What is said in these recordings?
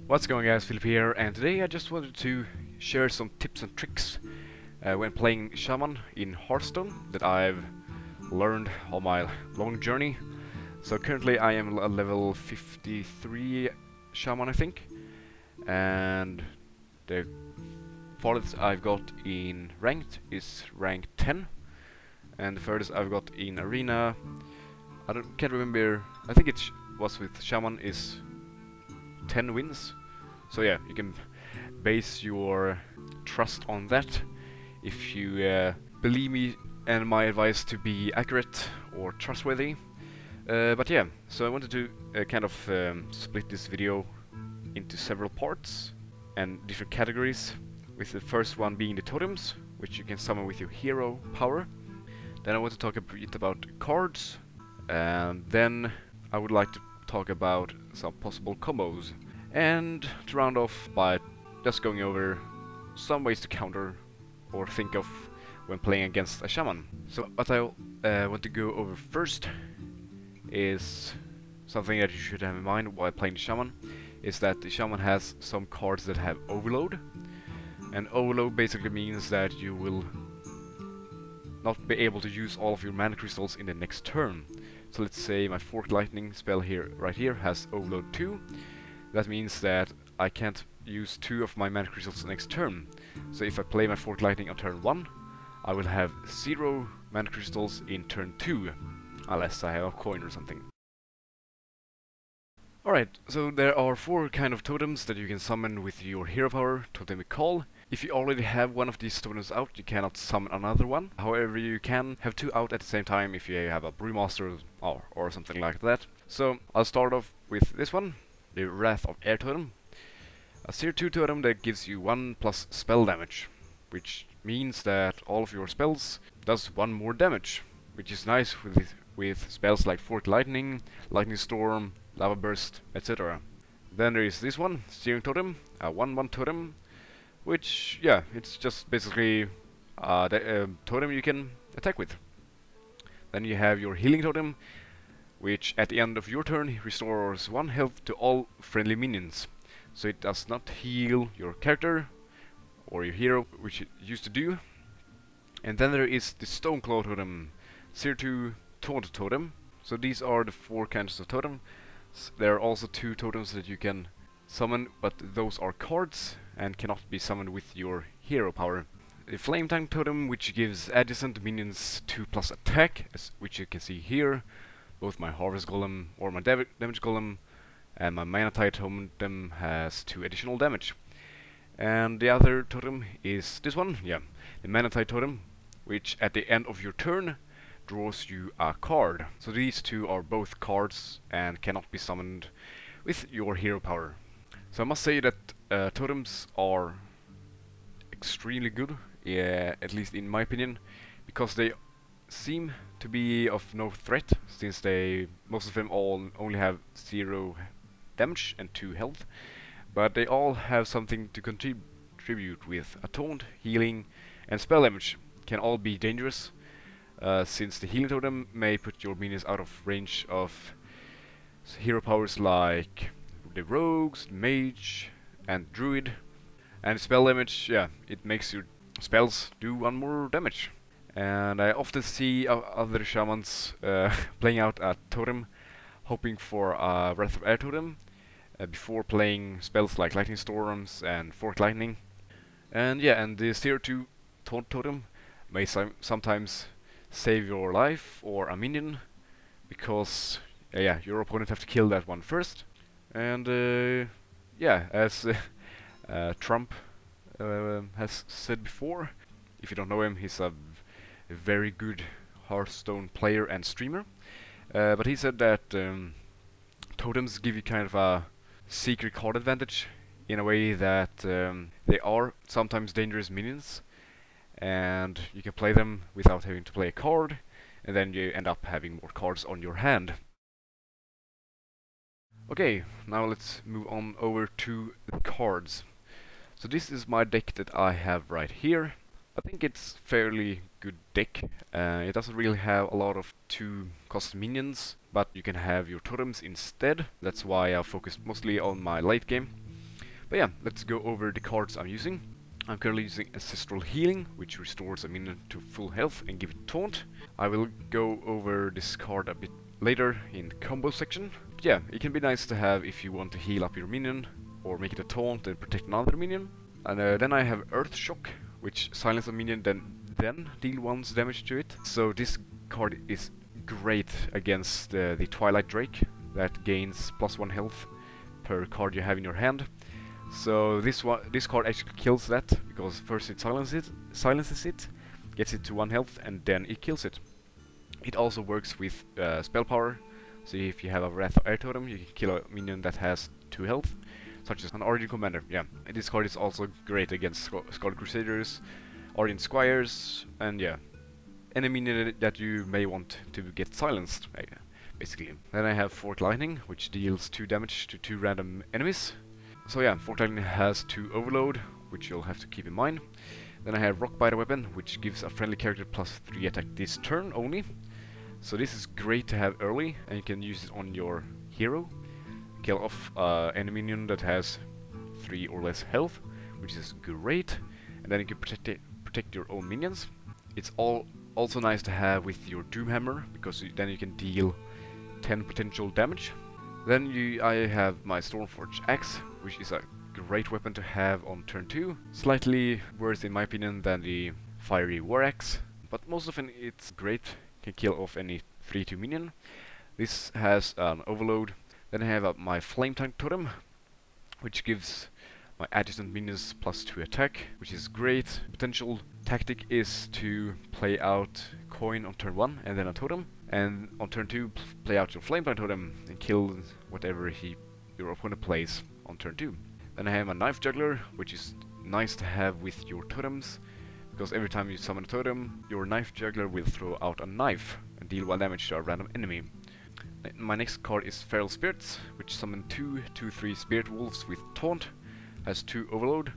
What's going on, guys? Philip here, and today I just wanted to share some tips and tricks when playing Shaman in Hearthstone that I've learned on my long journey. So currently I am a level 53 Shaman, I think, and the farthest I've got in Ranked is rank 10, and the furthest I've got in Arena, can't remember, I think it was with Shaman, is 10 wins. So yeah, you can base your trust on that if you believe me and my advice to be accurate or trustworthy. But yeah, so I wanted to split this video into several parts and different categories, with the first one being the Totems, which you can summon with your hero power. Then I want to talk a bit about cards, and then I would like to talk about some possible combos, and to round off by just going over some ways to counter or think of when playing against a Shaman. So what I want to go over first is something that you should have in mind while playing the Shaman, is that the Shaman has some cards that have overload, and overload basically means that you will not be able to use all of your mana crystals in the next turn. So let's say my Forked Lightning spell here, right here, has overload 2. That means that I can't use 2 of my mana crystals next turn. So if I play my Forked Lightning on turn 1, I will have 0 mana crystals in turn 2, unless I have a coin or something. Alright, so there are 4 kind of totems that you can summon with your hero power, Totemic Call. If you already have one of these totems out, you cannot summon another one. However, you can have 2 out at the same time if you have a Brewmaster or something like that. So I'll start off with this one, the Wrath of Air Totem. A tier 2 totem that gives you 1 plus spell damage, which means that all of your spells does 1 more damage, which is nice with spells like Forked Lightning, Lightning Storm, Lava Burst, etc. Then there is this one, Steering Totem, a 1/1 totem, which, yeah, it's just basically the totem you can attack with. Then you have your Healing Totem, which at the end of your turn restores 1 health to all friendly minions. So it does not heal your character or your hero, which it used to do. And then there is the Stoneclaw Totem, tier 2 Taunt Totem. So these are the 4 kinds of totem. There are also 2 totems that you can summon, but those are cards and cannot be summoned with your hero power. The Flame Tank Totem, which gives adjacent minions 2 plus attack, which you can see here. Both my Harvest Golem or my Damage Golem and my Mana Tide Totem has 2 additional damage. And the other totem is this one, yeah, the Mana Tide Totem, which at the end of your turn draws you a card. So these 2 are both cards and cannot be summoned with your hero power. So I must say that totems are extremely good, yeah, at least in my opinion, because they seem to be of no threat, since most of them only have 0 damage and 2 health, but they all have something to contribute with. A taunt, healing, and spell damage can all be dangerous, since the Healing Totem may put your minions out of range of hero powers like the Rogues, Mage, and Druid. And spell damage, yeah, it makes your spells do 1 more damage. And I often see other Shamans playing out a totem, hoping for a Wrath of Air Totem before playing spells like Lightning Storms and Forked Lightning. And yeah, and the tier 2 Taunt Totem may sometimes save your life or a minion, because yeah, your opponent have to kill that one first. And yeah, as Trump has said before, if you don't know him, he's a very good Hearthstone player and streamer. But he said that totems give you kind of a secret card advantage, in a way that they are sometimes dangerous minions, and you can play them without having to play a card, and then you end up having more cards on your hand. Okay, now let's move on over to the cards. So this is my deck that I have right here. I think it's fairly good deck. It doesn't really have a lot of 2 cost minions, but you can have your totems instead. That's why I focused mostly on my late game. But yeah, let's go over the cards I'm using. I'm currently using Ancestral Healing, which restores a minion to full health and give it taunt. I will go over this card a bit later in the combo section. But yeah, it can be nice to have if you want to heal up your minion, or make it a taunt and protect another minion. And then I have Earth Shock, which silences a minion, then deal 1 damage to it. So this card is great against the Twilight Drake, that gains +1 health per card you have in your hand. So this card actually kills that, because first it silences it, gets it to 1 health, and then it kills it. It also works with spell power, so if you have a Wrath of Air Totem, you can kill a minion that has 2 health, such as an Origin Commander. Yeah, and this card is also great against Scarlet Crusaders, Origin Squires, and yeah, any minion that you may want to get silenced, basically. Then I have Forked Lightning, which deals 2 damage to 2 random enemies. So yeah, Forked Lightning has 2 overload, which you'll have to keep in mind. Then I have Rockbiter Weapon, which gives a friendly character +3 attack this turn only. So this is great to have early, and you can use it on your hero. Kill off any minion that has 3 or less health, which is great. And then you can protect your own minions. It's also nice to have with your Doomhammer, because then you can deal 10 potential damage. Then I have my Stormforge Axe, which is a great weapon to have on turn 2. Slightly worse in my opinion than the Fiery War Axe, but most often it's great, can kill off any 3-2 minion. This has an overload. Then I have my Flame Tank Totem, which gives my adjacent minions +2 attack, which is great. Potential tactic is to play out Coin on turn 1 and then a Totem, and on turn 2 play out your Flame Tank Totem and kill whatever your opponent plays on turn 2. Then I have a Knife Juggler, which is nice to have with your totems, because every time you summon a totem, your Knife Juggler will throw out a knife and deal 1 damage to a random enemy. My next card is Feral Spirits, which summon 2 2/3 Spirit Wolves with Taunt, has 2 overload.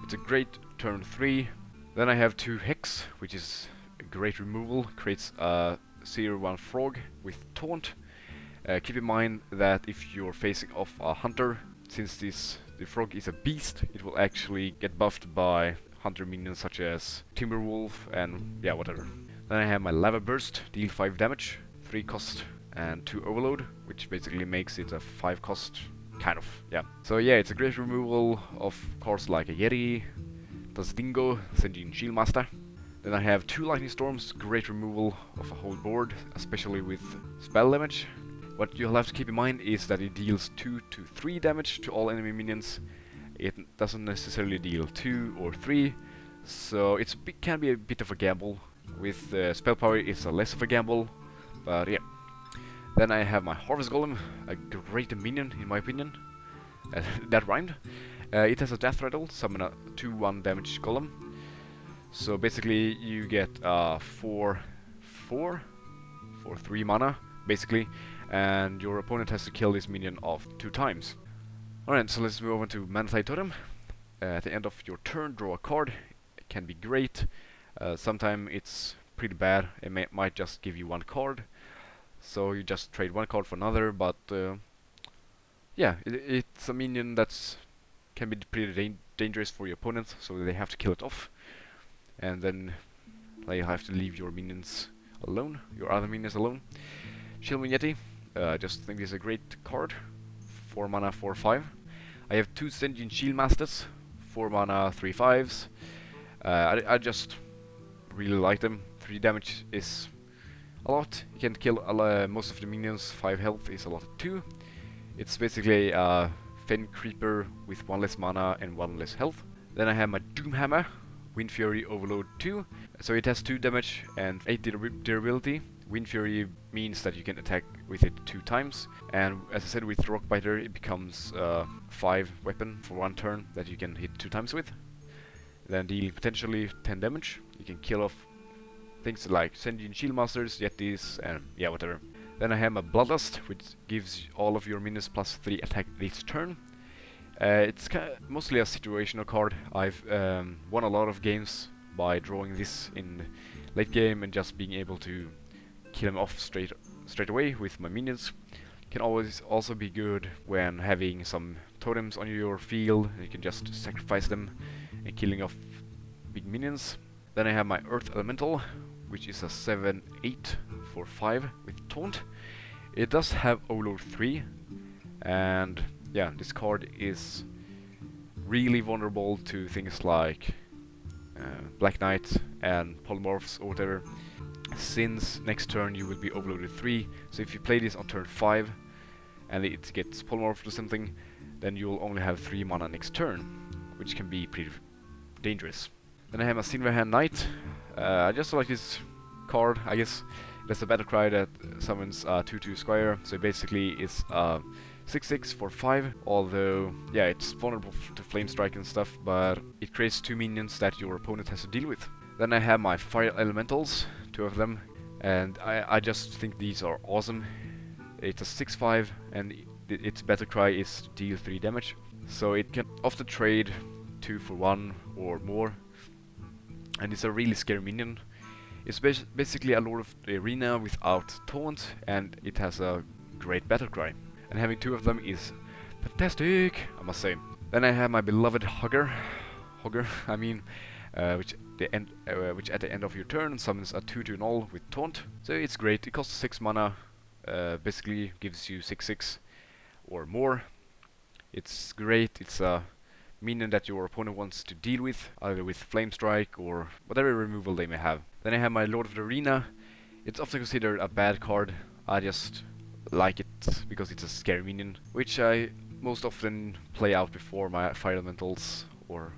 It's a great turn 3. Then I have 2 Hex, which is a great removal, creates a 0/1 Frog with Taunt. Keep in mind that if you're facing off a Hunter, since the frog is a beast, it will actually get buffed by hunter minions such as Timberwolf and yeah, whatever. Then I have my Lava Burst, deal 5 damage, 3 cost and 2 overload, which basically makes it a 5 cost, kind of, yeah. So yeah, it's a great removal of cards like a Yeti, Dingo, Senjin Shieldmaster. Then I have 2 Lightning Storms, great removal of a whole board, especially with spell damage. What you'll have to keep in mind is that it deals 2 to 3 damage to all enemy minions. It doesn't necessarily deal 2 or 3, so it can be a bit of a gamble. With spell power it's less of a gamble, but yeah. Then I have my Harvest Golem, a great minion in my opinion. That rhymed. It has a Death Rattle, summon a 2/1 damage golem. So basically you get 4 3 mana, basically, and your opponent has to kill this minion off 2 times. Alright, so let's move on to Manatite Totem. At the end of your turn, draw a card. It can be great. Sometimes it's pretty bad. It might just give you 1 card. So you just trade 1 card for another, but yeah, it's a minion that can be pretty dangerous for your opponent, so they have to kill it off. And then you have to leave your minions alone, your other minions alone. Shaman Yeti, just think this is a great card. 4 mana, 4/5. I have 2 Senjin Shieldmasters, 4 mana, 3/5s. I just really like them. 3 damage is a lot. You can kill most of the minions. 5 health is a lot too. It's basically a Fen Creeper with 1 less mana and 1 less health. Then I have my Doomhammer, Wind Fury Overload 2. So it has 2 damage and 8 durability. Wind Fury means that you can attack with it 2 times, and as I said, with Rockbiter it becomes 5 weapon for 1 turn that you can hit 2 times with. Then deal potentially 10 damage. You can kill off things like Senjin Shieldmasters, Yetis, and yeah, whatever. Then I have my Bloodlust, which gives all of your minions +3 attack this turn. It's mostly a situational card. I've won a lot of games by drawing this in late game and just being able to kill him off straight away with my minions. Can always also be good when having some totems on your field. You can just sacrifice them and killing off big minions. Then I have my Earth Elemental, which is a 7/8 for 5 with Taunt. It does have Overload 3, and yeah, this card is really vulnerable to things like Black Knight and Polymorphs or whatever, since next turn you will be overloaded 3, so if you play this on turn 5 and it gets Polymorphed or something, then you'll only have 3 mana next turn, which can be pretty dangerous. Then I have a Silverhand Knight. I just like this card, I guess. There's a battle cry that summons a 2/2 Squire, so basically it's 6/6 for 5, although, yeah, it's vulnerable to Flame Strike and stuff, but it creates 2 minions that your opponent has to deal with. Then I have my Fire Elementals, 2 of them, and I just think these are awesome. It's a 6/5, and its battle cry is to deal 3 damage, so it can often trade 2 for 1 or more, and it's a really scary minion. It's basically a Lord of the Arena without Taunt, and it has a great battle cry. And having 2 of them is fantastic, I must say. Then I have my beloved Hogger, which at the end of your turn summons a 2/2 null with Taunt. So it's great. It costs 6 mana, basically gives you 6/6 or more. It's great. It's a minion that your opponent wants to deal with, either with Flame Strike or whatever removal they may have. Then I have my Lord of the Arena. It's often considered a bad card. I just like it because it's a scary minion, which I most often play out before my Fire Elementals or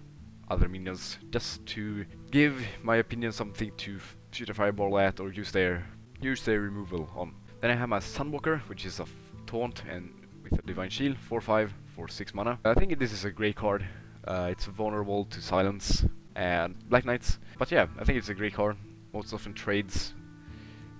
other minions, just to give my opinion something to shoot a fireball at or use their removal on. Then I have my Sunwalker, which is a Taunt and with a Divine Shield, 4/5 for 6 mana. I think this is a great card. It's vulnerable to Silence and Black Knights, but yeah, I think it's a great card. Most often trades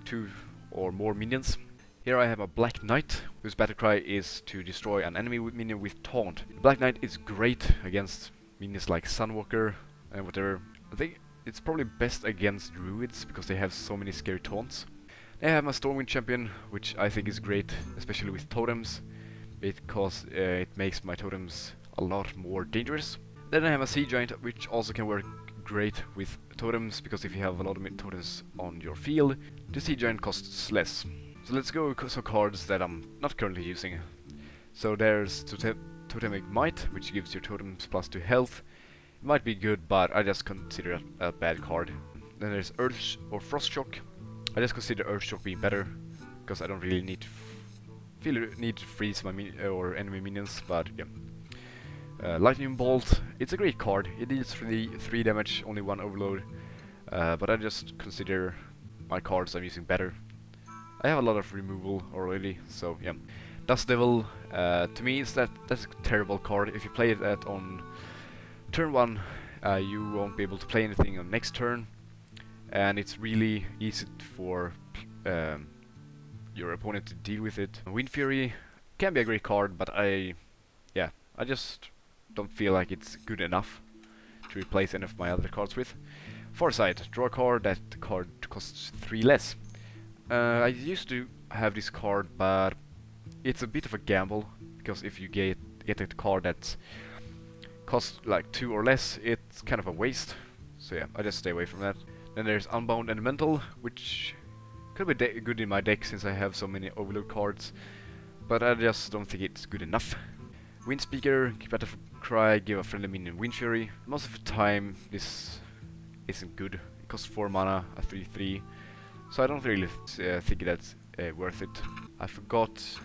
2 or more minions. Here I have a Black Knight, whose battle cry is to destroy an enemy minion with Taunt. Black Knight is great against minions like Sunwalker and whatever. I think it's probably best against Druids because they have so many scary taunts. I have my Stormwind Champion, which I think is great, especially with Totems, because it makes my Totems a lot more dangerous. Then I have a Sea Giant, which also can work great with Totems, because if you have a lot of Totems on your field, the Sea Giant costs less. So let's go with some cards that I'm not currently using. So there's Totemic Might, which gives your Totems +2 health. It might be good, but I just consider it a bad card. Then there's Earth or Frost Shock. I just consider Earth Shock being better, because I don't really need to freeze my enemy minions, but yeah. Lightning Bolt, it's a great card. It deals 3 damage, only 1 overload, but I just consider my cards I'm using better. I have a lot of removal already, so yeah. Dust Devil, to me that's a terrible card. If you play that on turn 1, you won't be able to play anything on next turn, and it's really easy for your opponent to deal with it. Wind Fury can be a great card, but I just don't feel like it's good enough to replace any of my other cards with. Foresight, draw a card. That card costs 3 less. I used to have this card, but it's a bit of a gamble, because if you get a card that costs like 2 or less, it's kind of a waste. So yeah, I just stay away from that. Then there's Unbound Elemental, which could be good in my deck since I have so many overload cards, but I just don't think it's good enough. Windspeaker, battle cry, give a friendly minion Wind Fury. Most of the time this isn't good. It costs 4 mana, a 3/3, so I don't really think that's worth it. I forgot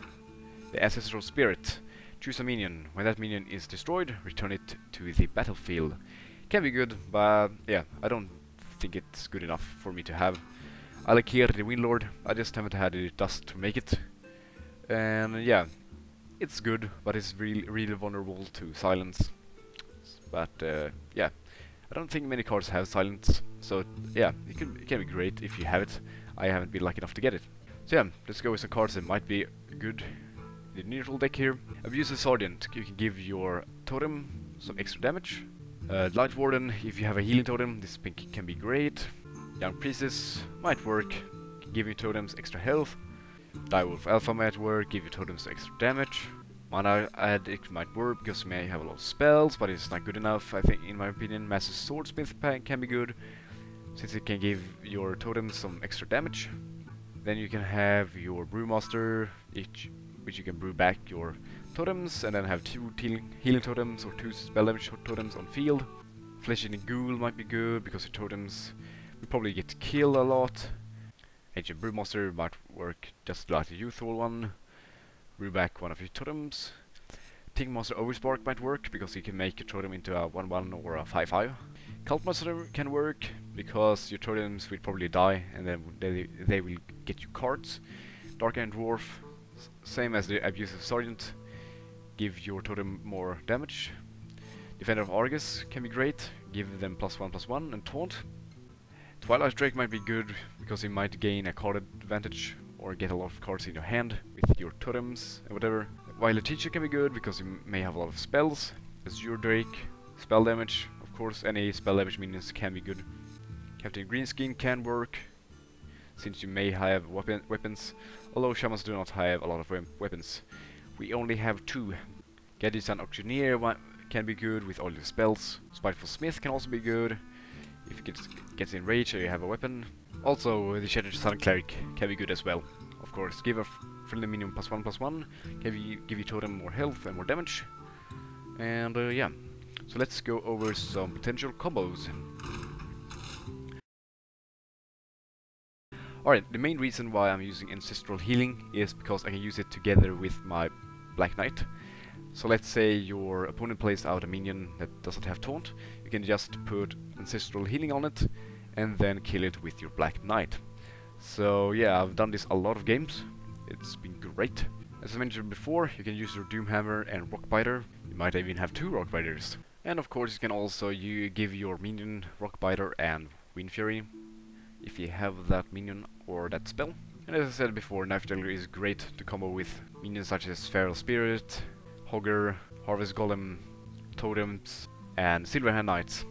the Ancestral Spirit. Choose a minion. When that minion is destroyed, return it to the battlefield. Can be good, but yeah, I don't think it's good enough for me to have. Alakir, the Windlord, I just haven't had the dust to make it. And yeah, it's good, but it's really vulnerable to silence. But yeah, I don't think many cards have silence, so yeah, it can be great if you have it. I haven't been lucky enough to get it. So yeah, let's go with some cards that might be good in the neutral deck here. Abusive Sergeant, you can give your totem some extra damage. Light Warden, if you have a healing totem, this pink can be great. Young Priestess might work, give you totems extra health. Direwolf Alpha might work, give you totems extra damage. Mana Addict might work because you may have a lot of spells, but it's not good enough. I think, in my opinion, Master Swordsmith can be good, since it can give your totems some extra damage. Then you can have your Brewmaster, which you can brew back your totems, and then have 2 healing totems or 2 spell damage totems on field. Flesh in a Ghoul might be good, because your totems will probably get killed a lot. Ancient Brewmaster might work just like the usual one. Brew back one of your totems. Tingmaster Overspark might work, because you can make your totem into a 1-1 or a 5-5. Cultmaster can work, because your totems will probably die, and then they will get you cards. Dark Iron Dwarf, same as the Abusive Sergeant, give your totem more damage. Defender of Argus can be great, give them +1/+1 and taunt. Twilight Drake might be good, because you might gain a card advantage or get a lot of cards in your hand with your totems and whatever. Violet Teacher can be good, because you may have a lot of spells. Azure Drake, spell damage, of course, any spell damage minions can be good. Captain Greenskin can work, since you may have weapons, although Shamans do not have a lot of weapons. We only have 2. Gadgetzan Auctioneer can be good with all your spells. Spiteful Smith can also be good, if it gets enraged or you have a weapon. Also, the Shattered Sun Cleric can be good as well. Of course, give a friendly minion +1/+1, give you totem more health and more damage. And yeah, so let's go over some potential combos. Alright, the main reason why I'm using Ancestral Healing is because I can use it together with my Black Knight. So let's say your opponent plays out a minion that doesn't have taunt, you can just put Ancestral Healing on it and then kill it with your Black Knight. So yeah, I've done this a lot of games, it's been great. As I mentioned before, you can use your Doomhammer and Rockbiter, you might even have 2 Rockbiters. And of course you can also give your minion Rockbiter and Wind Fury, if you have that minion or that spell. And as I said before, Knife Dagger is great to combo with minions such as Feral Spirit, Hogger, Harvest Golem, Totems, and Silverhand Knights.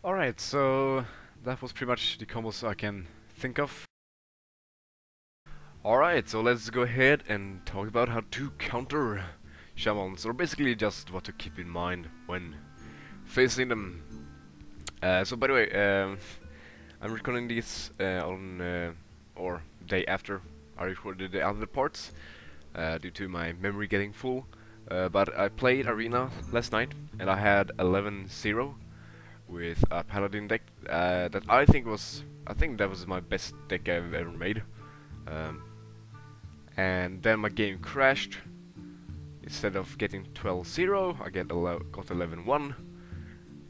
Alright, so that was pretty much the combos I can think of. Alright, so let's go ahead and talk about how to counter Shamans, or basically just what to keep in mind when facing them. So by the way, I'm recording this on or day after I recorded the other parts, due to my memory getting full. But I played Arena last night and I had 11-0 with a Paladin deck that I think that was my best deck I've ever made. And then my game crashed. Instead of getting 12-0, I got 11-1.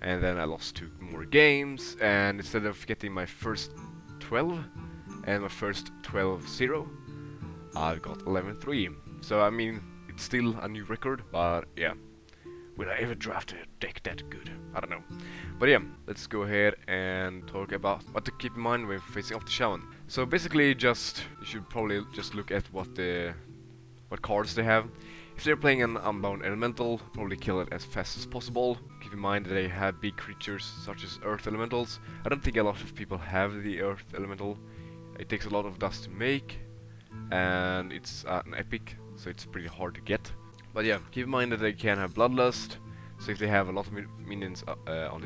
And then I lost 2 more games, and instead of getting my first 12 and my first 12-0, I got 11-3. So I mean, it's still a new record, but yeah. Will I ever draft a deck that good? I don't know. But yeah, let's go ahead and talk about what to keep in mind when facing off the Shaman. So basically, you should probably just look at what cards they have. If they're playing an Unbound Elemental, probably kill it as fast as possible. Keep in mind that they have big creatures such as Earth Elementals. I don't think a lot of people have the Earth Elemental. It takes a lot of dust to make, and it's an epic, so it's pretty hard to get. But yeah, keep in mind that they can have Bloodlust, so if they have a lot of minions on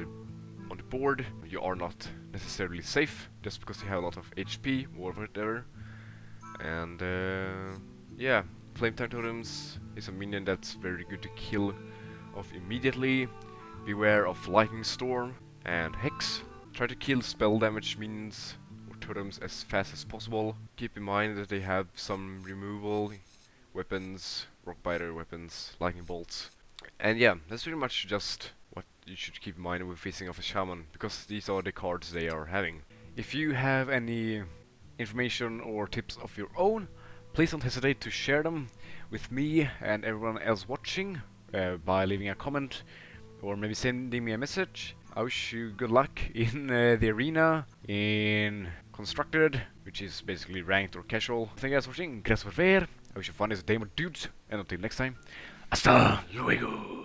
the board, you are not necessarily safe, just because you have a lot of HP or whatever. And yeah, Flametime Totems is a minion that's very good to kill off immediately. Beware of Lightning Storm and Hex. Try to kill spell damage minions or totems as fast as possible. Keep in mind that they have some removal weapons, Rockbiter weapons, Lightning Bolts. And yeah, that's pretty much just what you should keep in mind when facing off a Shaman, because these are the cards they are having. If you have any information or tips of your own, please don't hesitate to share them with me and everyone else watching by leaving a comment or maybe sending me a message. I wish you good luck in the arena, in Constructed, which is basically ranked or casual. Thank you guys for watching. Gracias por ver. I wish you fun as a day, dudes. And until next time, hasta luego.